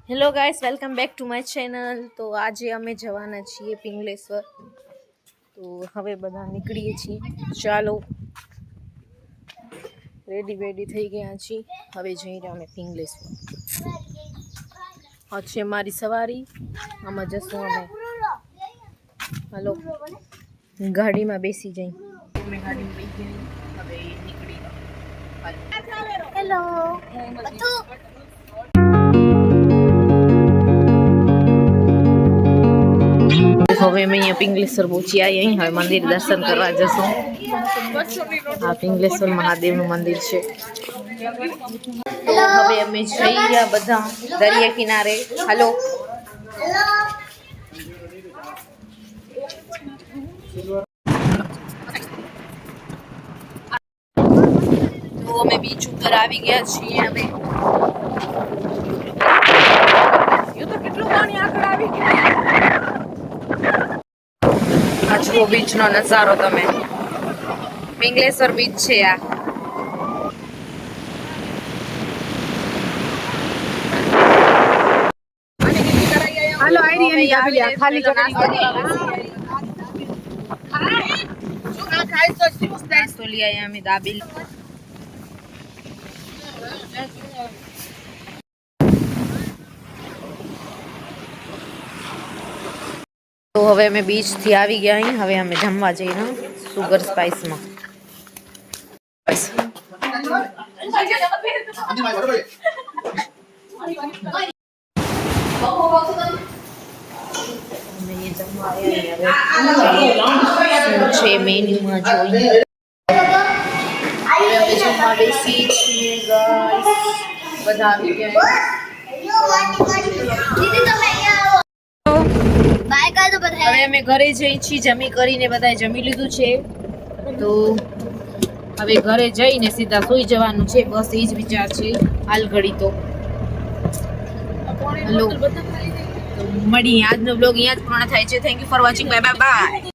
Hello guys, welcome back to my channel. તો આજે અમે જવાના છીએ પિંગલેશ્વર. તો હવે બધા નીકળીએ છીએ. ચાલો, રેડી થઈ ગયા છીએ. હવે જઈ રહ્યા અમે પિંગલેશ્વર. આ છે મારી સવારી. આમાં જશું અમે. હાલો, ગાડીમાં બેસી જઈ. અમે ગાડીમાં બેસી ગઈ. હવે નીકળી ગયા. હેલો. હવે અમે અહીંયા પિંગલેશ્વર પહોંચી આવ્યા. હવે મંદિર દર્શન કરવા જશું. આ પિંગલેશ્વર મહાદેવનું મંદિર છે. તો હવે અમે જઈ ગયા બધા દરિયા કિનારે. હાલો, તો અમે બીચ ઉપર આવી ગયા છીએ. અમે કેટલું પાણી આગળ આવી ગયું. આ જુઓ બીચનો નજારો. તમે પિંગલેશ્વર બીચ છે આ. હાલો આઈરી ખાલી નાસ્તો લઈ આવ્યા અમે. દાબેલી. તો હવે અમે બીચ થી આવી ગયા અહીં. હવે અમે જમવા જઈને સુગર સ્પાઈસમાં. છે મેન્યુમાં જોઈએ. હવે અમે જમવા બેસી છીએ ગાઈસ. બધા આવી ગયા. હવે અમે ઘરે જઈ છીએ. જમી કરીને બધાએ જમી લીધું છે. તો હવે ઘરે જઈને સીધા સુઈ જવાનું છે. બસ એ જ વિચાર છે હાલ ઘડી. તો હેલો, મળીએ. આજનો બ્લોગ અહીંયા જ પૂર્ણ થાય છે. Thank you for watching. Bye bye bye.